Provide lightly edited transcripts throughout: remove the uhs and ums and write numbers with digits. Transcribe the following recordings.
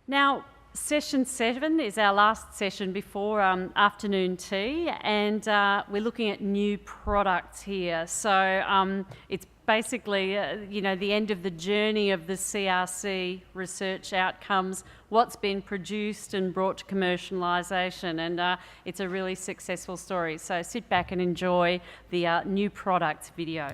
Now, session 7 is our last session before afternoon tea, and we're looking at new products here. So it's basically, the end of the journey of the CRC research outcomes, what's been produced and brought to commercialisation, and it's a really successful story. So sit back and enjoy the new products video.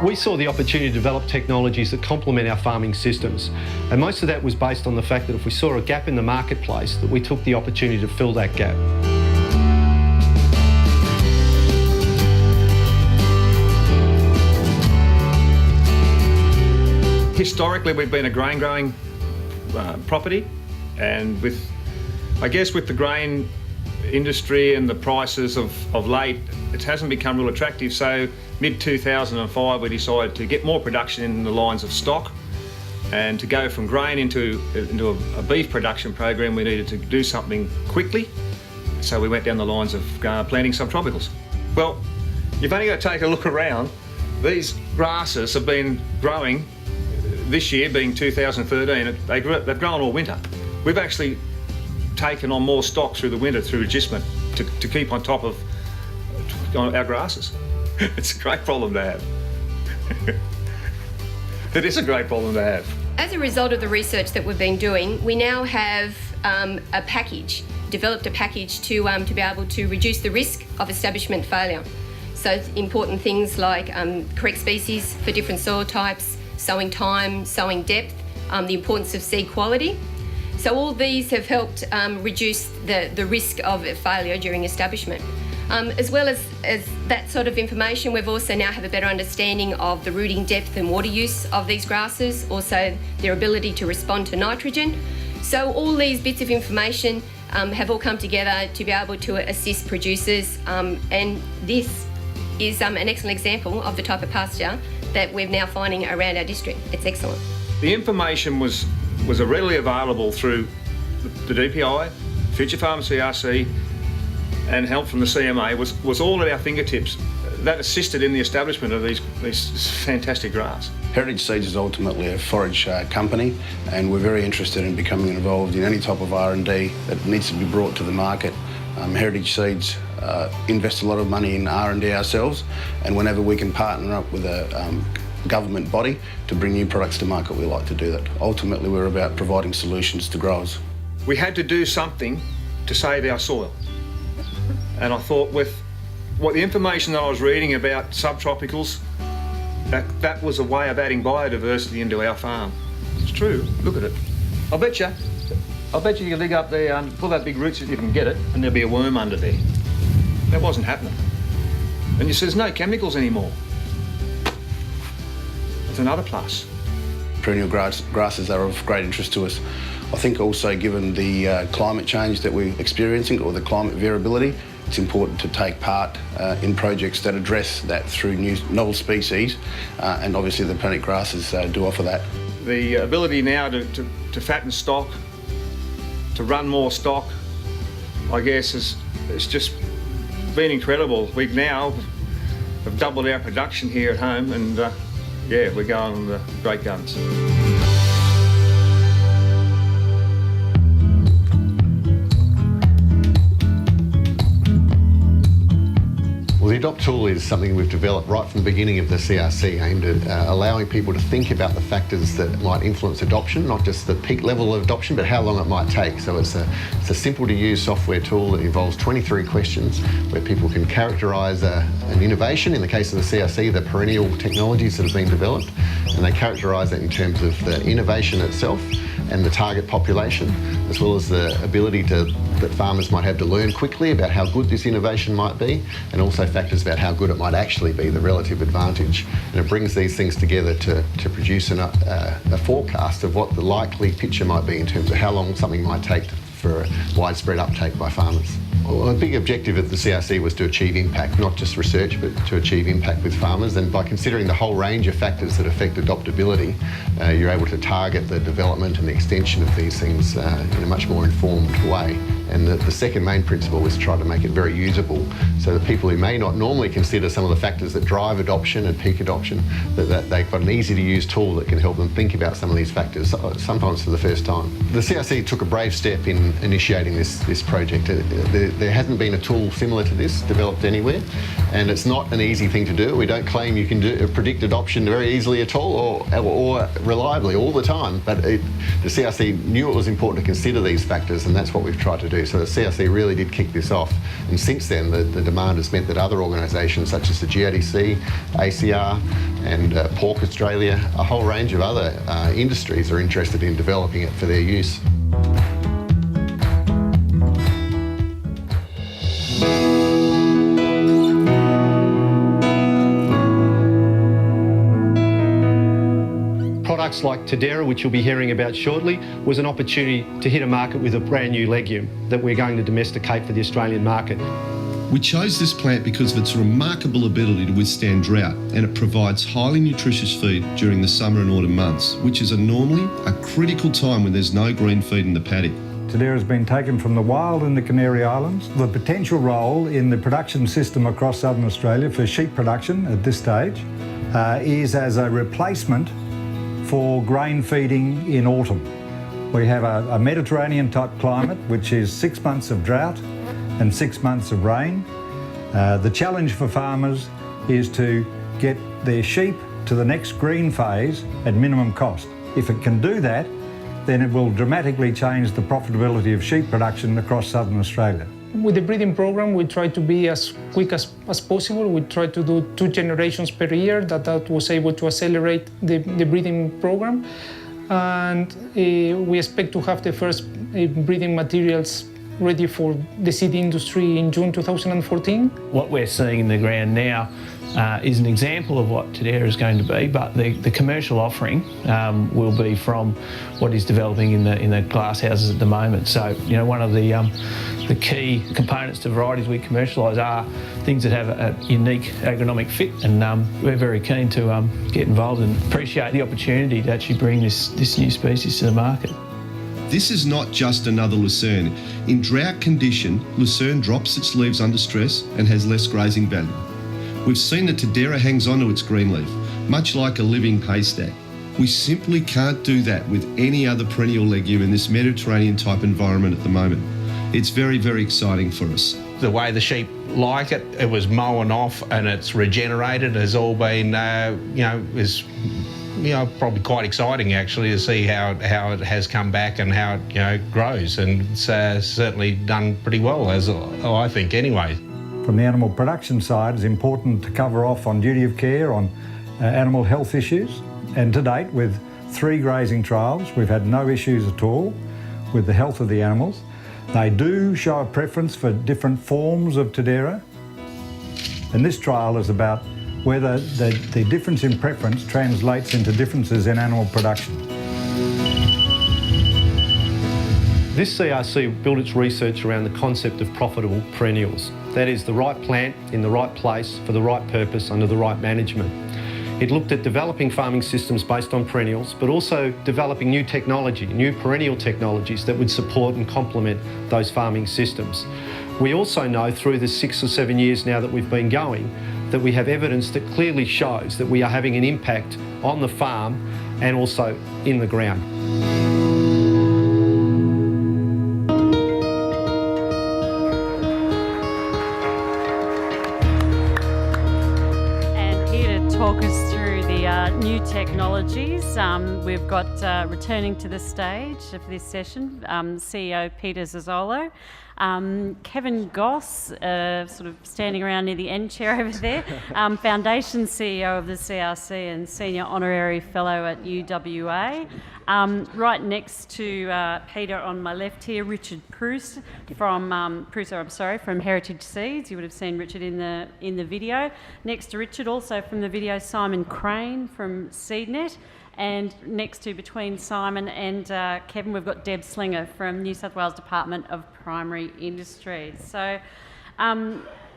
We saw the opportunity to develop technologies that complement our farming systems, and most of that was based on the fact that if we saw a gap in the marketplace, that we took the opportunity to fill that gap. Historically, we've been a grain growing property, and with the grain industry and the prices of late, it hasn't become real attractive. So mid-2005 we decided to get more production in the lines of stock, and to go from grain into a beef production program we needed to do something quickly. So we went down the lines of planting subtropicals. Well, you've only got to take a look around. These grasses have been growing this year, being 2013, they've grown all winter. We've actually taken on more stock through the winter through agistment to keep on top of our grasses. It's a great problem to have. It is a great problem to have. As a result of the research that we've been doing, we now have developed a package to be able to reduce the risk of establishment failure. So important things like correct species for different soil types, sowing time, sowing depth, the importance of seed quality. So all these have helped reduce the risk of failure during establishment. As well as that sort of information, we've also now have a better understanding of the rooting depth and water use of these grasses, also their ability to respond to nitrogen. So all these bits of information have all come together to be able to assist producers, and this is an excellent example of the type of pasture that we're now finding around our district. It's excellent. The information was readily available through the DPI, Future Farm CRC, and help from the CMA was all at our fingertips. That assisted in the establishment of these fantastic grass. Heritage Seeds is ultimately a forage company, and we're very interested in becoming involved in any type of R&D that needs to be brought to the market. Heritage Seeds invest a lot of money in R&D ourselves, and whenever we can partner up with a government body to bring new products to market, we like to do that. Ultimately, we're about providing solutions to growers. We had to do something to save our soil. And I thought, with what the information that I was reading about subtropicals, that was a way of adding biodiversity into our farm. It's true, look at it. I'll bet you you can dig up there and pull that big roots if you can get it, and there'll be a worm under there. That wasn't happening. And you say there's no chemicals anymore. It's another plus. Perennial grasses are of great interest to us. I think also, given the climate change that we're experiencing, or the climate variability, it's important to take part in projects that address that through novel species, and obviously the perennial grasses do offer that. The ability now to fatten stock, to run more stock, I guess it's just been incredible. We now have doubled our production here at home, and yeah, we're going the great guns. Well, the Adopt tool is something we've developed right from the beginning of the CRC, aimed at allowing people to think about the factors that might influence adoption, not just the peak level of adoption, but how long it might take. So it's a simple to use software tool that involves 23 questions where people can characterise an innovation, in the case of the CRC, the perennial technologies that have been developed, and they characterise it in terms of the innovation itself and the target population, as well as the ability that farmers might have to learn quickly about how good this innovation might be, and also factors about how good it might actually be, the relative advantage. And it brings these things together to produce a forecast of what the likely picture might be in terms of how long something might take for widespread uptake by farmers. Well, a big objective of the CRC was to achieve impact, not just research, but to achieve impact with farmers. And by considering the whole range of factors that affect adoptability, you're able to target the development and the extension of these things in a much more informed way. And the second main principle is to try to make it very usable, so that people who may not normally consider some of the factors that drive adoption and peak adoption, that they've got an easy to use tool that can help them think about some of these factors, sometimes for the first time. The CRC took a brave step in initiating this project. There hasn't been a tool similar to this developed anywhere, and it's not an easy thing to do. We don't claim you can predict adoption very easily at all, or reliably all the time, but the CRC knew it was important to consider these factors, and that's what we've tried to do. So the CRC really did kick this off, and since then the demand has meant that other organisations such as the GRDC, ACR and Pork Australia, a whole range of other industries are interested in developing it for their use. Products like Tadera, which you'll be hearing about shortly, was an opportunity to hit a market with a brand new legume that we're going to domesticate for the Australian market. We chose this plant because of its remarkable ability to withstand drought, and it provides highly nutritious feed during the summer and autumn months, which is normally a critical time when there's no green feed in the paddock. Tadera has been taken from the wild in the Canary Islands. The potential role in the production system across southern Australia for sheep production at this stage is as a replacement for grain feeding in autumn. We have a Mediterranean type climate, which is 6 months of drought and 6 months of rain. The challenge for farmers is to get their sheep to the next green phase at minimum cost. If it can do that, then it will dramatically change the profitability of sheep production across southern Australia. With the breeding program, we try to be as quick as possible. We try to do 2 generations per year. That was able to accelerate the breeding program. And we expect to have the first breeding materials ready for the seed industry in June 2014. What we're seeing in the ground now is an example of what Tadera is going to be, but the commercial offering will be from what is developing in the glass houses at the moment. So, you know, one of the key components to varieties we commercialise are things that have a unique agronomic fit, and we're very keen to get involved and appreciate the opportunity to actually bring this new species to the market. This is not just another lucerne. In drought condition, lucerne drops its leaves under stress and has less grazing value. We've seen that Tadera hangs onto its green leaf, much like a living haystack. We simply can't do that with any other perennial legume in this Mediterranean type environment at the moment. It's very, very exciting for us. The way the sheep like it, it was mowing off and it's regenerated, has all been, probably quite exciting actually to see how it has come back and how it, grows, and it's certainly done pretty well, as I think anyway. From the animal production side, it's important to cover off on duty of care on animal health issues, and to date, with 3 grazing trials, we've had no issues at all with the health of the animals. They do show a preference for different forms of Tadera, and this trial is about whether the difference in preference translates into differences in animal production. This CRC built its research around the concept of profitable perennials. That is, the right plant in the right place for the right purpose under the right management. It looked at developing farming systems based on perennials, but also developing new technology, new perennial technologies that would support and complement those farming systems. We also know through the 6 or 7 years now that we've been going, that we have evidence that clearly shows that we are having an impact on the farm and also in the ground. And here to talk us through the new technologies, we've got returning to the stage for this session, CEO Peter Zazzolo. Kevin Goss, sort of standing around near the end chair over there, Foundation CEO of the CRC and Senior Honorary Fellow at UWA. Right next to Peter on my left here, Richard Pruser from Heritage Seeds. You would have seen Richard in the video. Next to Richard, also from the video, Simon Crane from SeedNet. And next to, between Simon and Kevin, we've got Deb Slinger from New South Wales Department of Primary Industries. So,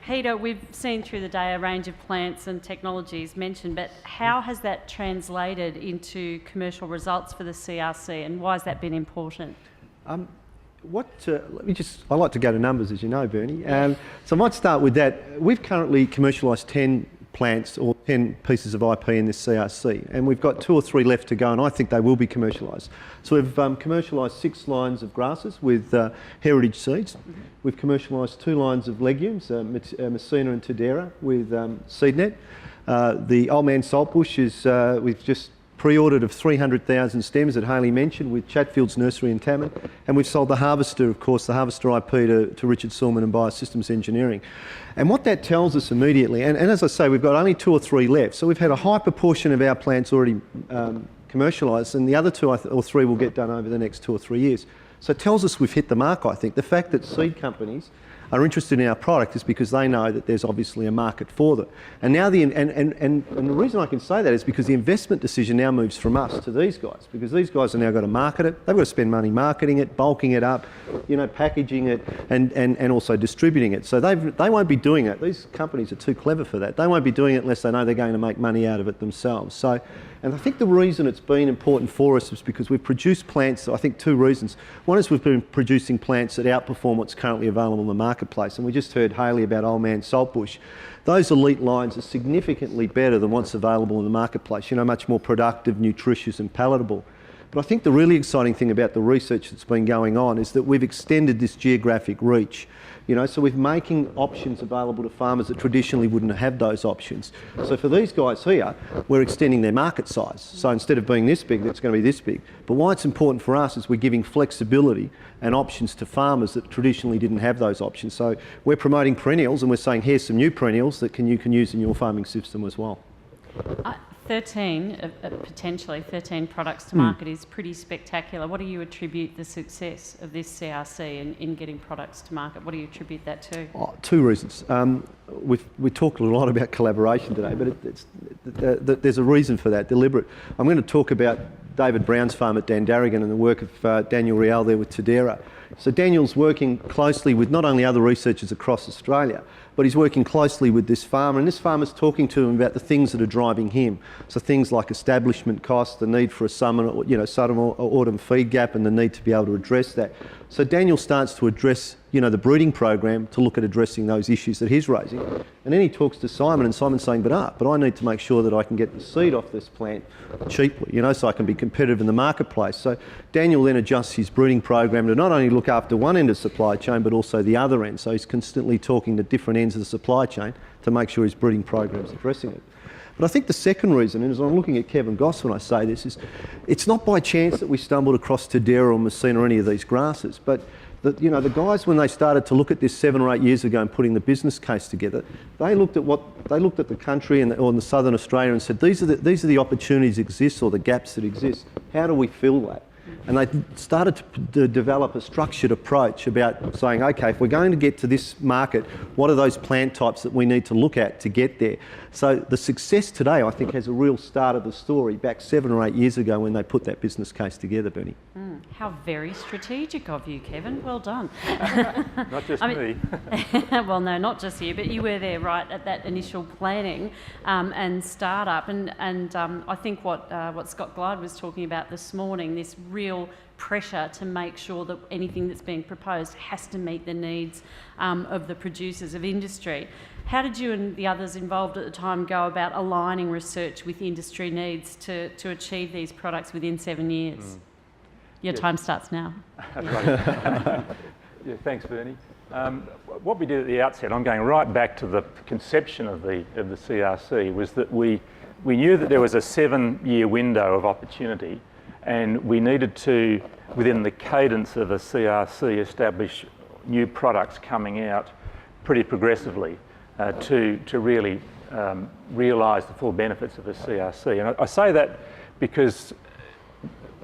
Peter, we've seen through the day a range of plants and technologies mentioned, but how has that translated into commercial results for the CRC, and why has that been important? I like to go to numbers, as you know, Bernie. So I might start with that. We've currently commercialised 10 plants or 10 pieces of IP in this CRC, and we've got 2 or 3 left to go, and I think they will be commercialised. So we've commercialised 6 lines of grasses with heritage seeds. We've commercialised 2 lines of legumes, Messina and Tadera, with SeedNet. The Old Man Saltbush is, we've just pre-ordered of 300,000 stems that Hayley mentioned with Chatfield's Nursery in Tamman, and we've sold the Harvester, of course, the Harvester IP to Richard Silman and Biosystems Engineering. And what that tells us immediately, and as I say, we've got only 2 or 3 left, so we've had a high proportion of our plants already commercialised, and the other 2 or 3 will get done over the next 2 or 3 years. So it tells us we've hit the mark, I think. The fact that seed companies are interested in our product is because they know that there's obviously a market for them. And now the reason I can say that is because the investment decision now moves from us to these guys, because these guys have now got to market it. They've got to spend money marketing it, bulking it up, packaging it, and also distributing it. So they won't be doing it. These companies are too clever for that. They won't be doing it unless they know they're going to make money out of it themselves. So, and I think the reason it's been important for us is because we've produced plants, I think 2 reasons. One is we've been producing plants that outperform what's currently available in the marketplace. And we just heard Hayley about Old Man Saltbush. Those elite lines are significantly better than what's available in the marketplace, much more productive, nutritious and palatable. But I think the really exciting thing about the research that's been going on is that we've extended this geographic reach. So we're making options available to farmers that traditionally wouldn't have those options. So for these guys here, we're extending their market size. So instead of being this big, it's going to be this big. But why it's important for us is we're giving flexibility and options to farmers that traditionally didn't have those options. So we're promoting perennials, and we're saying here's some new perennials that you can use in your farming system as well. 13 products to market is pretty spectacular. What do you attribute the success of this CRC in getting products to market? What do you attribute that to? 2 reasons. We talked a lot about collaboration today, but there's a reason for that, deliberate. I'm going to talk about David Brown's farm at Dandaragan and the work of Daniel Real there with Tadera. So Daniel's working closely with not only other researchers across Australia, but he's working closely with this farmer, and this farmer's talking to him about the things that are driving him. So things like establishment costs, the need for a summer, autumn feed gap, and the need to be able to address that. So Daniel starts to address, the breeding program to look at addressing those issues that he's raising. And then he talks to Simon, and Simon's saying, but I need to make sure that I can get the seed off this plant cheaply, so I can be competitive in the marketplace. So Daniel then adjusts his breeding program to not only look after one end of the supply chain, but also the other end. So he's constantly talking to different ends of the supply chain to make sure his breeding program's addressing it. But I think the second reason, and as I'm looking at Kevin Goss when I say this, is it's not by chance that we stumbled across Tadera or Messina or any of these grasses, but the guys, when they started to look at this 7 or 8 years ago and putting the business case together, they looked at the country or in the southern Australia and said, these are the opportunities that exist or the gaps that exist. How do we fill that? And they started to develop a structured approach about saying, okay, if we're going to get to this market, what are those plant types that we need to look at to get there? So the success today, I think, has a real start of the story back 7 or 8 years ago when they put that business case together, Bernie. How very strategic of you, Kevin. Well done. Not just me. Well, no, not just you, but you were there right at that initial planning and startup. And I think what Scott Glide was talking about this morning, this real pressure to make sure that anything that's being proposed has to meet the needs of the producers of industry. How did you and the others involved at the time go about aligning research with industry needs to achieve these products within 7 years? Your time starts now. Yeah, thanks, Bernie. What we did at the outset, I'm going right back to the conception of the CRC, was that we knew that there was a 7-year window of opportunity, and we needed to, within the cadence of a CRC, establish new products coming out pretty progressively to really realise the full benefits of a CRC. And I say that because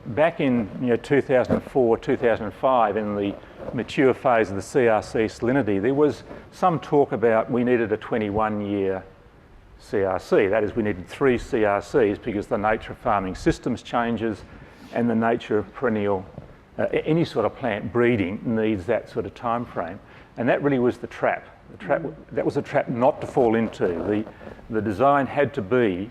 back in 2004, 2005, in the mature phase of the CRC salinity, there was some talk about we needed a 21-year CRC. That is, we needed 3 CRCs because the nature of farming systems changes and the nature of perennial, any sort of plant breeding needs that sort of time frame. And that really was the trap. That was a trap not to fall into. The design had to be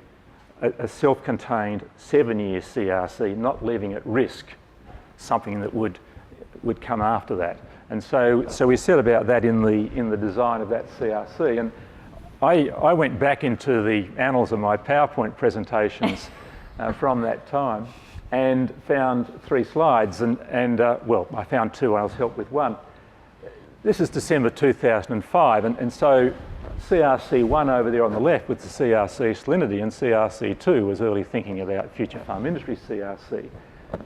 a self-contained 7-year CRC, not leaving at risk something that would come after that. And so we set about that in the design of that CRC. And I went back into the annals of my PowerPoint presentations from that time and found 3 slides. Well, I found 2 and I was helped with 1. This is December 2005, and so CRC1 over there on the left was the CRC salinity, and CRC2 was early thinking about future farm industry CRC.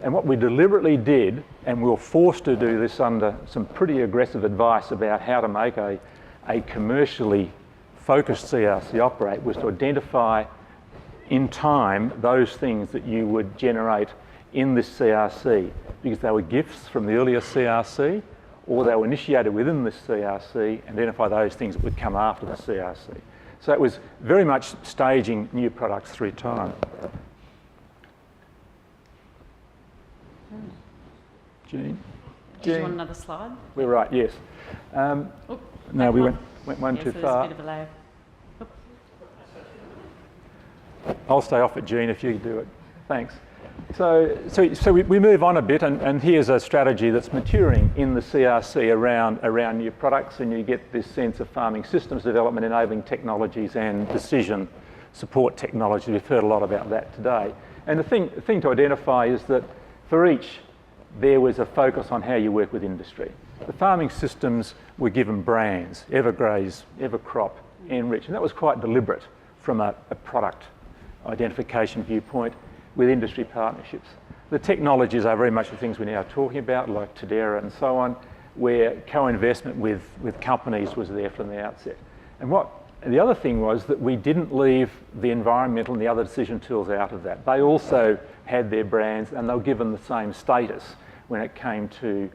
And what we deliberately did, and we were forced to do this under some pretty aggressive advice about how to make a commercially focused CRC operate, was to identify in time those things that you would generate in this CRC, because they were gifts from the earlier CRC, or they were initiated within this CRC, and identify those things that would come after the CRC. So it was very much staging new products through time. Jean? Did you want another slide? We're right, yes. No, we went one too far. There's a bit of a lag. I'll stay off it, Jean, if you do it. Thanks. So we move on a bit, and here's a strategy that's maturing in the CRC around new products, and you get this sense of farming systems development, enabling technologies and decision support technology. We've heard a lot about that today. And the thing to identify is that for each, there was a focus on how you work with industry. The farming systems were given brands: Evergraze, Evercrop, Enrich, and that was quite deliberate from a product identification viewpoint with industry partnerships. The technologies are very much the things we're now talking about, like Tadera and so on, where co-investment with companies was there from the outset. And the other thing was that we didn't leave the environmental and the other decision tools out of that. They also had their brands, and they were given the same status when it came to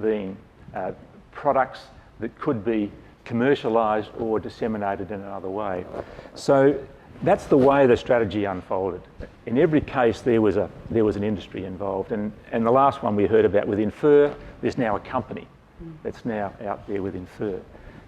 being products that could be commercialised or disseminated in another way. So that's the way the strategy unfolded. In every case, there was an industry involved, and the last one we heard about with Infer, there's now a company that's now out there with Infer.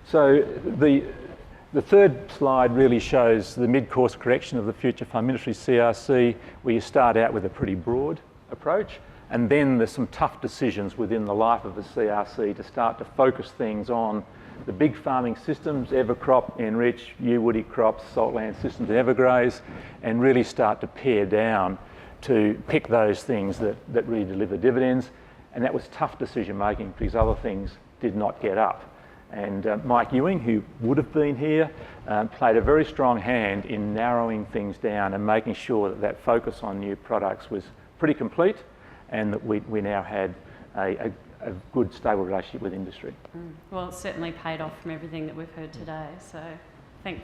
So the third slide really shows the mid-course correction of the Future Farm Industry CRC, where you start out with a pretty broad approach, and then there's some tough decisions within the life of the CRC to start to focus things on the big farming systems: Evercrop, Enrich, Woody crops, saltland systems, and Evergraze, and really start to pare down to pick those things that really deliver dividends. And that was tough decision making because other things did not get up. And Mike Ewing, who would have been here, played a very strong hand in narrowing things down and making sure that focus on new products was pretty complete, and that we now had a good, stable relationship with industry. Well, it's certainly paid off from everything that we've heard today, so thank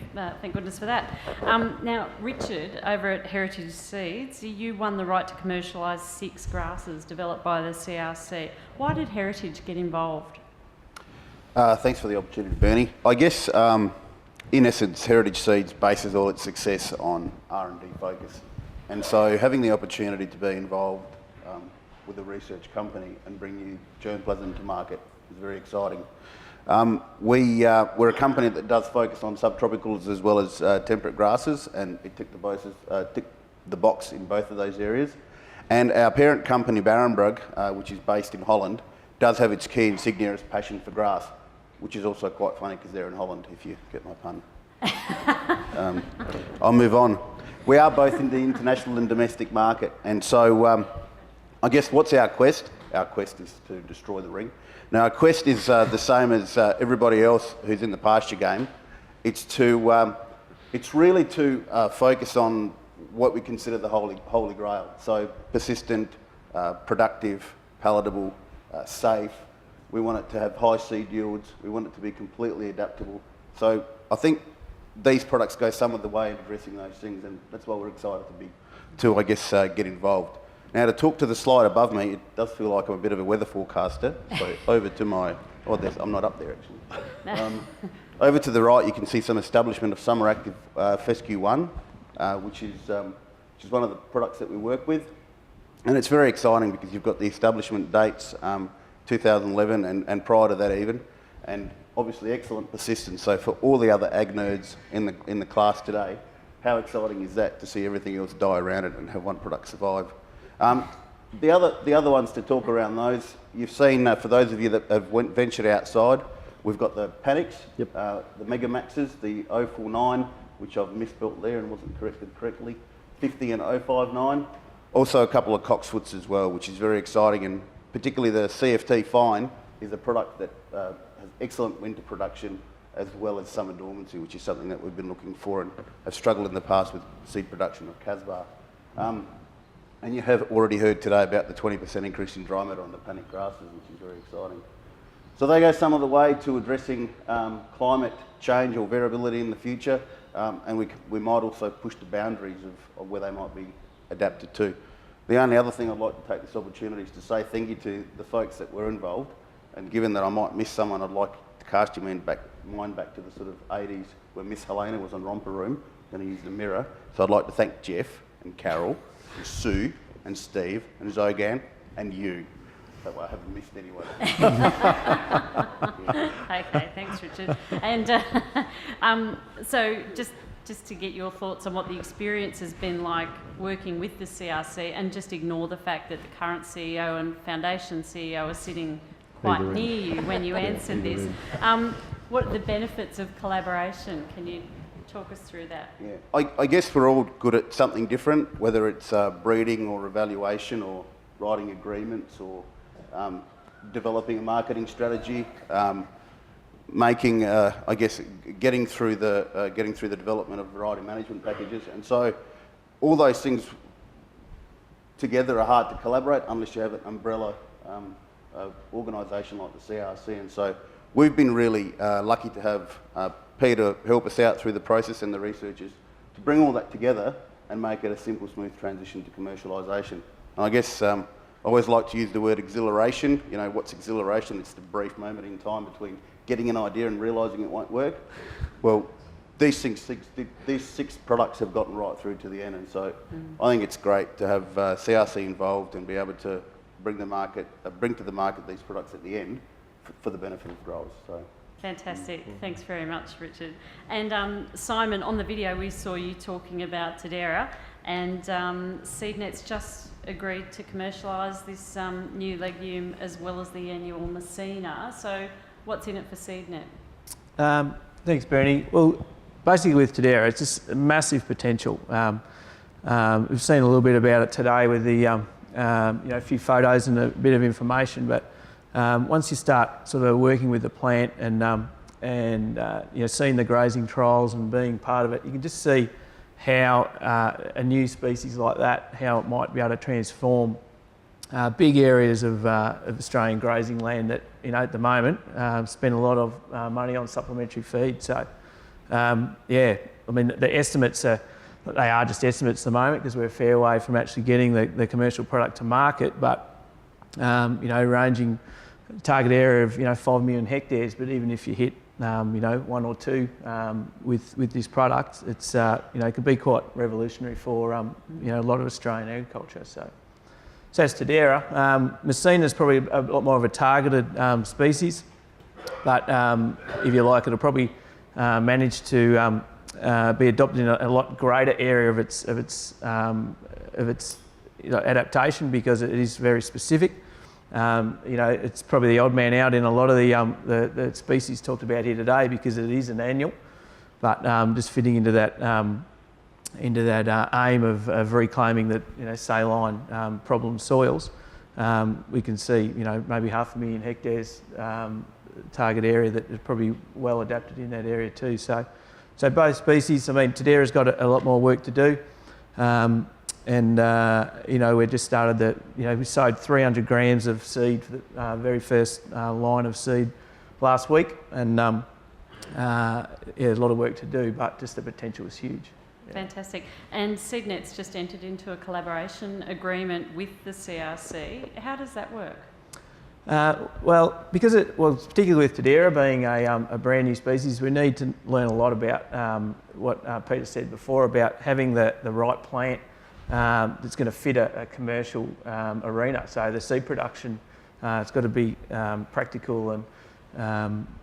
goodness for that. Now, Richard, over at Heritage Seeds, you won the right to commercialise 6 grasses developed by the CRC. Why did Heritage get involved? Thanks for the opportunity, Bernie. I guess, in essence, Heritage Seeds bases all its success on R&D focus. And so having the opportunity to be involved with a research company and bring new germplasm to market is very exciting. We're a company that does focus on subtropicals as well as temperate grasses, and it ticked the box in both of those areas. And our parent company, Barenbrug, which is based in Holland, does have its key insignia as passion for grass, which is also quite funny because they're in Holland, if you get my pun. I'll move on. We are both in the international and domestic market, and so I guess what's our quest? Our quest is to destroy the ring. Now, our quest is the same as everybody else who's in the pasture game. It's really to focus on what we consider the holy grail. So persistent, productive, palatable, safe. We want it to have high seed yields. We want it to be completely adaptable. So I think these products go some of the way in addressing those things, and that's why we're excited to I guess, get involved. Now, to talk to the slide above me, it does feel like I'm a bit of a weather forecaster. So over to my, I'm not up there actually. Over to the right, you can see some establishment of summer active fescue 1, which is one of the products that we work with. And it's very exciting because you've got the establishment dates, 2011 and prior to that even, and obviously excellent persistence. So for all the other ag nerds in the class today, how exciting is that to see everything else die around it and have one product survive? The other ones to talk around those, you've seen, for those of you that have ventured outside, we've got the Panics, the Mega Maxes, the 049, which I've misspelt there and wasn't corrected correctly, 50 and 059. Also a couple of Coxfoots as well, which is very exciting, and particularly the CFT Fine is a product that has excellent winter production as well as summer dormancy, which is something that we've been looking for and have struggled in the past with seed production of Casbar. And you have already heard today about the 20% increase in dry matter on the panic grasses, which is very exciting. So they go some of the way to addressing climate change or variability in the future, and we might also push the boundaries of where they might be adapted to. The only other thing I'd like to take this opportunity is to say thank you to the folks that were involved, and given that I might miss someone, I'd like to cast your mind back to the sort of 80s when Miss Helena was on Romper Room, going to use the mirror. So I'd like to thank Jeff and Carol and Sue and Steve and Zogan and you. That way I haven't missed anyone. Okay, thanks, Richard. And so just to get your thoughts on what the experience has been like working with the CRC, and just ignore the fact that the current CEO and Foundation CEO are sitting quite near you when you answered this. What are the benefits of collaboration? Can you talk us through that? Yeah, I guess we're all good at something different, whether it's breeding or evaluation or writing agreements or developing a marketing strategy, making, I guess, getting through the development of variety management packages, and so all those things together are hard to collaborate unless you have an umbrella organisation like the CRC, and so we've been really lucky to have Peter help us out through the process and the researchers to bring all that together and make it a simple, smooth transition to commercialisation. And I guess I always like to use the word exhilaration. You know, what's exhilaration? It's the brief moment in time between getting an idea and realising it won't work. Well, these six products have gotten right through to the end, and so I think it's great to have CRC involved and be able to bring to the market these products at the end for the benefit of growers. So. Fantastic. Thanks very much, Richard. And Simon, on the video we saw you talking about Tadera, and SeedNet's just agreed to commercialise this new legume as well as the annual Messina. So what's in it for SeedNet? Thanks, Bernie. Well, basically with Tadera, it's just a massive potential. We've seen a little bit about it today with the a few photos and a bit of information, but once you start sort of working with the plant and seeing the grazing trials and being part of it, you can just see how a new species like that, how it might be able to transform big areas of Australian grazing land that, at the moment spend a lot of money on supplementary feed. So the estimates they are just estimates at the moment because we're a fair way from actually getting the commercial product to market, but ranging target area of 5 million hectares. But even if you hit 1 or 2 with this product, it's it could be quite revolutionary for a lot of Australian agriculture. So that's Tadera. Messina is probably a lot more of a targeted species, but if you like, it'll probably manage to be adopted in a lot greater area of its adaptation because it is very specific. It's probably the odd man out in a lot of the species talked about here today because it is an annual, but just fitting into that aim of reclaiming the saline problem soils, we can see maybe 500,000 hectares target area that is probably well adapted in that area too. So both species. Tadera's got a lot more work to do. We just started we sowed 300 grams of seed for the very first line of seed last week, and a lot of work to do, but just the potential is huge. Fantastic. And SeedNet's just entered into a collaboration agreement with the CRC. How does that work? Well, because particularly with Tadera being a brand new species, we need to learn a lot about what Peter said before about having the right plant that's going to fit a commercial arena. So the seed production, it's got to be practical, and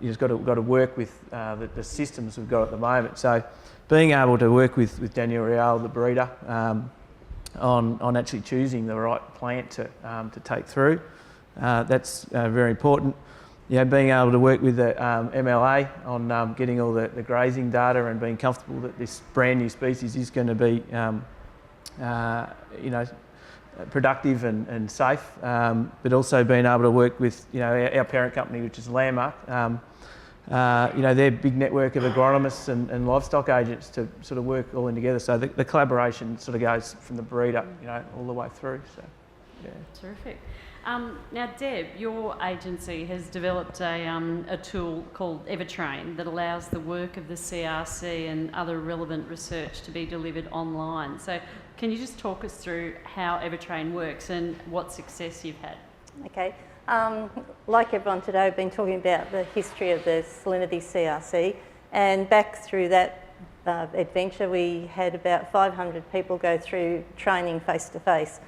you've got to work with the systems we've got at the moment. So being able to work with Daniel Real, the breeder, on actually choosing the right plant to take through. That's very important. Being able to work with the MLA on getting all the grazing data and being comfortable that this brand new species is going to be, productive and safe. But also being able to work with, our parent company, which is Landmark. Their big network of agronomists and livestock agents to sort of work all in together. So the collaboration sort of goes from the breeder, all the way through. So, yeah. Terrific. Now, Deb, your agency has developed a tool called Evertrain that allows the work of the CRC and other relevant research to be delivered online. So can you just talk us through how Evertrain works and what success you've had? Okay. Like everyone today, I've been talking about the history of the salinity CRC, and back through that adventure we had about 500 people go through training face to face.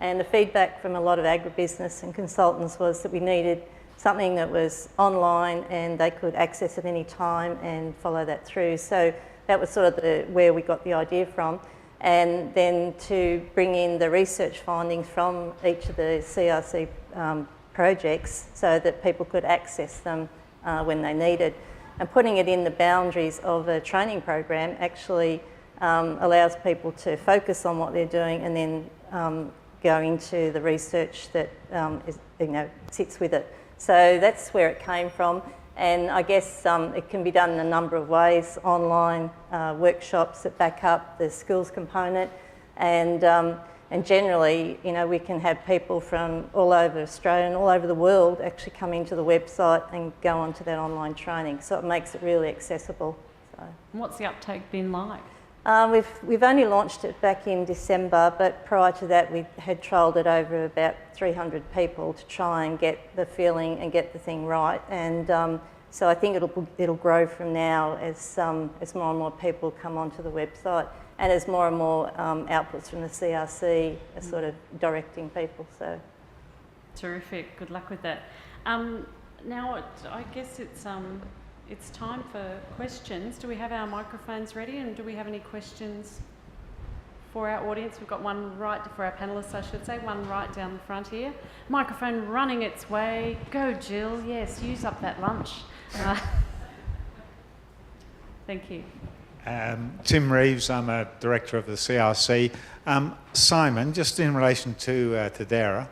And the feedback from a lot of agribusiness and consultants was that we needed something that was online and they could access at any time and follow that through. So that was sort of where we got the idea from. And then to bring in the research findings from each of the CRC projects so that people could access them when they needed. And putting it in the boundaries of a training program actually allows people to focus on what they're doing and then go into the research that sits with it. So that's where it came from, and I guess it can be done in a number of ways: online workshops that back up the skills component, and generally, we can have people from all over Australia and all over the world actually come into the website and go onto that online training. So it makes it really accessible. So. And what's the uptake been like? We've only launched it back in December, but prior to that we had trialled it over about 300 people to try and get the feeling and get the thing right. And so I think it'll grow from now as more and more people come onto the website and as more and more outputs from the CRC are sort of directing people. So terrific. Good luck with that. Now I guess it's time for questions. Do we have our microphones ready, and do we have any questions for our audience? We've got one right, for our panellists I should say, one right down the front here. Microphone running its way. Go Jill, yes, use up that lunch. Thank you. Tim Reeves, I'm a director of the CRC. Simon, just in relation to Tadera,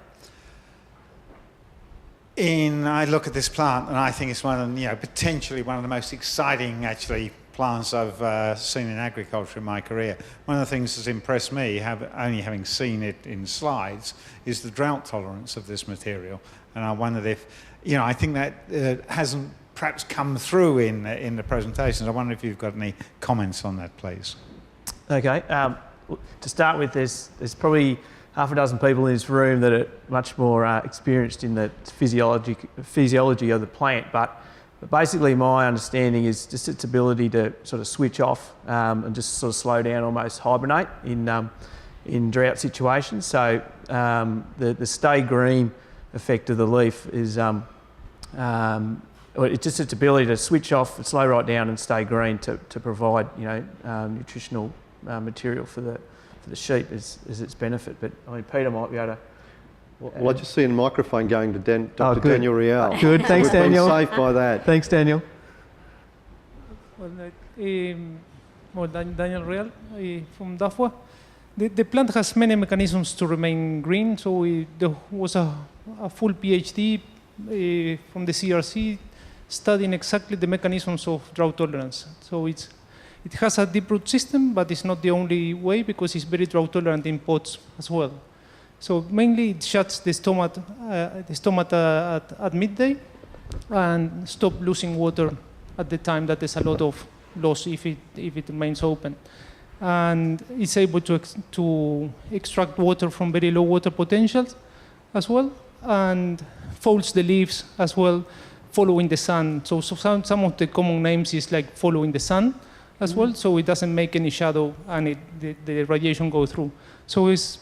I look at this plant and I think it's potentially one of the most exciting plants I've seen in agriculture in my career. One of the things that's impressed me, only having seen it in slides, is the drought tolerance of this material. And I wondered if, I think that hasn't perhaps come through in the presentations. I wonder if you've got any comments on that, please. Okay. To start with, there's probably half a dozen people in this room that are much more experienced in the physiology of the plant, but basically my understanding is just its ability to sort of switch off and just sort of slow down, almost hibernate in drought situations. So the stay green effect of the leaf is it's just its ability to switch off, slow right down and stay green to provide nutritional material for the sheep is its benefit. But I mean, Peter might be able to. Well, I just see a microphone going to Dr. Daniel Real. Good, thanks, Daniel. We've been saved by that. Thanks, Daniel. Daniel Real from DAFWA. The plant has many mechanisms to remain green. So there was a full PhD from the CRC studying exactly the mechanisms of drought tolerance. So it has a deep root system, but it's not the only way because it's very drought tolerant in pots as well. So mainly it shuts the stomata at midday and stop losing water at the time that there's a lot of loss if it remains open. and it's able to extract water from very low water potentials as well, and folds the leaves as well, following the sun. So some of the common names is like following the sun as well, so it doesn't make any shadow and the radiation go through. So it's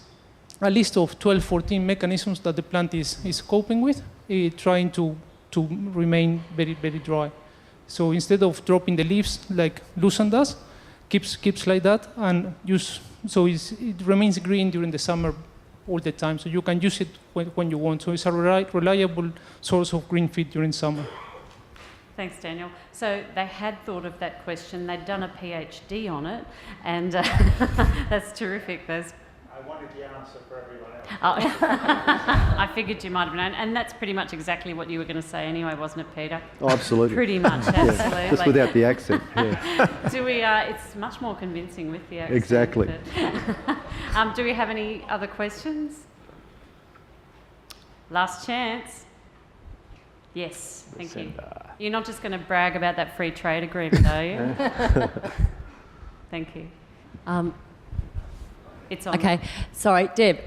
a list of 12, 14 mechanisms that the plant is coping with, trying to remain very, very dry. So instead of dropping the leaves like lucerne does, keeps like that, and it remains green during the summer all the time. So you can use it when you want. So it's a reliable source of green feed during summer. Thanks, Daniel. So they had thought of that question. They'd done a PhD on it, and that's terrific. I wanted the answer for everyone else. I figured you might have known, and that's pretty much exactly what you were going to say anyway, wasn't it, Peter? Oh, absolutely. Pretty much, absolutely. Yeah, just without the accent. Yeah. Do we? It's much more convincing with the accent. Exactly. Do we have any other questions? Last chance. Yes, thank you. You're not just going to brag about that free trade agreement, are you? Thank you. It's on. Okay, sorry, Deb.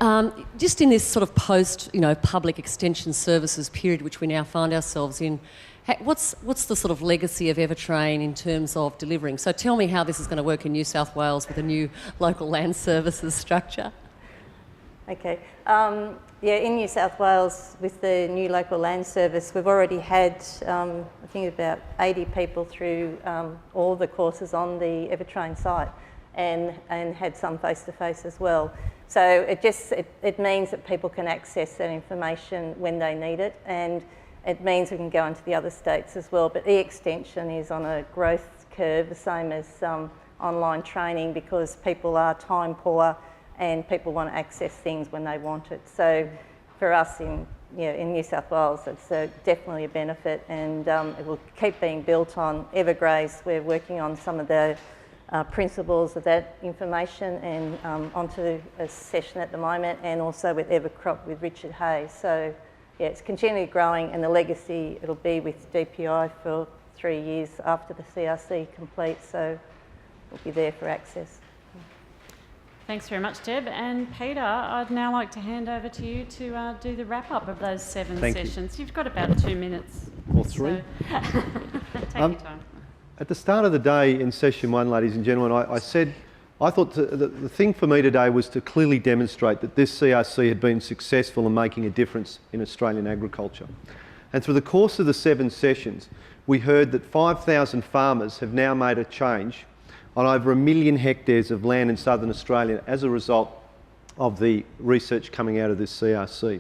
Just in this sort of post, public extension services period which we now find ourselves in, what's the sort of legacy of Evertrain in terms of delivering? So tell me how this is going to work in New South Wales with a new local land services structure. Okay. In New South Wales, with the new local land service, we've already had, I think, about 80 people through all the courses on the Evertrain site, and had some face-to-face as well. So it means that people can access that information when they need it, and it means we can go into the other states as well. But e-extension is on a growth curve, the same as online training, because people are time poor and people want to access things when they want it. So for us in New South Wales, it's definitely a benefit, and it will keep being built on Evergraze. We're working on some of the principles of that information and onto a session at the moment, and also with Evercrop with Richard Hayes. So yeah, it's continually growing, and the legacy, it'll be with DPI for 3 years after the CRC completes, so we'll be there for access. Thanks very much, Deb. And Peter, I'd now like to hand over to you to do the wrap-up of those 7 sessions. You've got about 2 minutes. Or 3. So take your time. At the start of the day in session 1, ladies and gentlemen, I thought the thing for me today was to clearly demonstrate that this CRC had been successful in making a difference in Australian agriculture. And through the course of the 7 sessions, we heard that 5,000 farmers have now made a change on over 1 million hectares of land in southern Australia as a result of the research coming out of this CRC.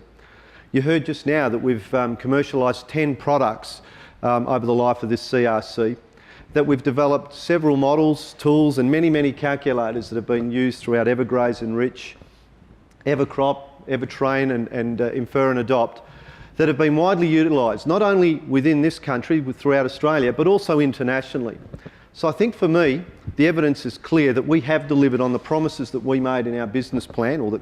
You heard just now that we've commercialised 10 products over the life of this CRC, that we've developed several models, tools and many, many calculators that have been used throughout Evergraze and Rich, Evercrop, Evertrain and Infer and Adopt, that have been widely utilised, not only within this country, throughout Australia, but also internationally. So I think for me, the evidence is clear that we have delivered on the promises that we made in our business plan, or that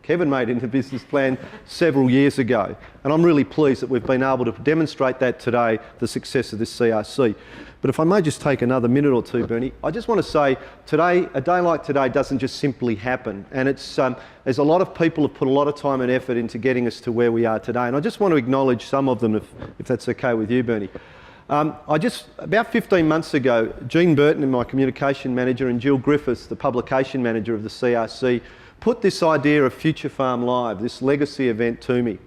Kevin made in the business plan several years ago. And I'm really pleased that we've been able to demonstrate that today, the success of this CRC. But if I may just take another minute or two, Bernie, I just want to say today, a day like today doesn't just simply happen. And it's, there's a lot of people have put a lot of time and effort into getting us to where we are today. And I just want to acknowledge some of them, if that's okay with you, Bernie. About 15 months ago, Jean Burton, my communication manager, and Jill Griffiths, the publication manager of the CRC, put this idea of Future Farm Live, this legacy event, to me.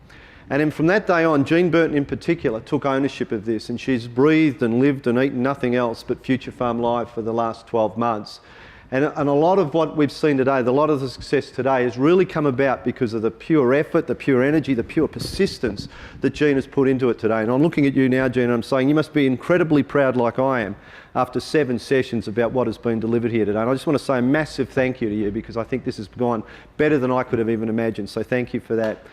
And then from that day on, Jean Burton in particular took ownership of this, and she's breathed and lived and eaten nothing else but Future Farm Live for the last 12 months. And a lot of what we've seen today, a lot of the success today has really come about because of the pure effort, the pure energy, the pure persistence that Jean has put into it today. And I'm looking at you now, Jean, and I'm saying you must be incredibly proud like I am after 7 sessions about what has been delivered here today. And I just want to say a massive thank you to you, because I think this has gone better than I could have even imagined. So thank you for that.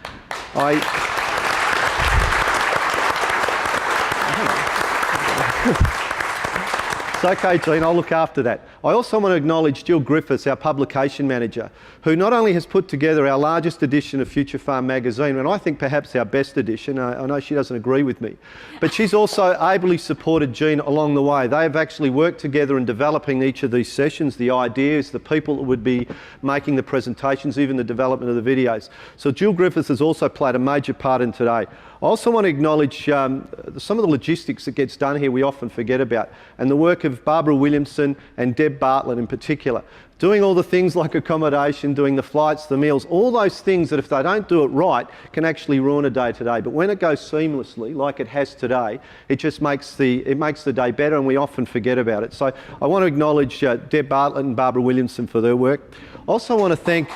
It's okay, Jean, I'll look after that. I also want to acknowledge Jill Griffiths, our publication manager, who not only has put together our largest edition of Future Farm magazine, and I think perhaps our best edition, I know she doesn't agree with me, but she's also ably supported Jean along the way. They have actually worked together in developing each of these sessions, the ideas, the people that would be making the presentations, even the development of the videos. So Jill Griffiths has also played a major part in today. I also want to acknowledge some of the logistics that gets done here we often forget about, and the work of Barbara Williamson and Deb Bartlett in particular, doing all the things like accommodation, doing the flights, the meals, all those things that if they don't do it right can actually ruin a day today. But when it goes seamlessly, like it has today, it just makes the day better, and we often forget about it. So I want to acknowledge Deb Bartlett and Barbara Williamson for their work. I also want to thank...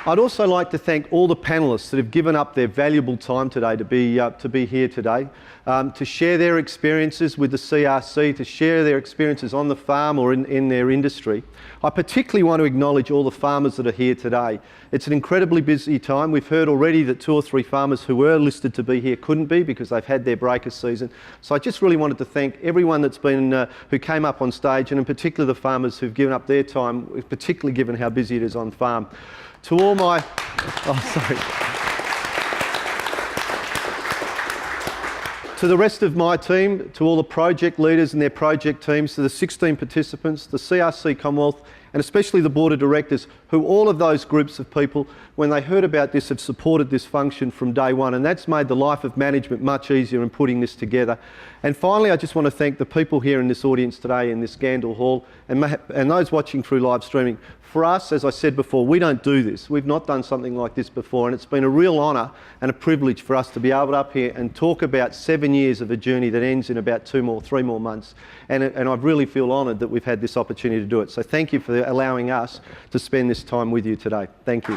I'd also like to thank all the panellists that have given up their valuable time today to be here today, to share their experiences with the CRC, to share their experiences on the farm or in their industry. I particularly want to acknowledge all the farmers that are here today. It's an incredibly busy time. We've heard already that 2 or 3 farmers who were listed to be here couldn't be because they've had their breaker season. So I just really wanted to thank everyone that's been, who came up on stage, and in particular the farmers who've given up their time, particularly given how busy it is on farm. To all my... To the rest of my team, to all the project leaders and their project teams, to the 16 participants, the CRC Commonwealth, and especially the Board of Directors, who all of those groups of people, when they heard about this, have supported this function from day one, and that's made the life of management much easier in putting this together. And finally, I just want to thank the people here in this audience today in this Gandal Hall, and those watching through live streaming. For us, as I said before, we don't do this. We've not done something like this before, and it's been a real honour and a privilege for us to be able to up here and talk about 7 years of a journey that ends in about 3 more months. And I really feel honoured that we've had this opportunity to do it. So thank you for allowing us to spend this time with you today. Thank you.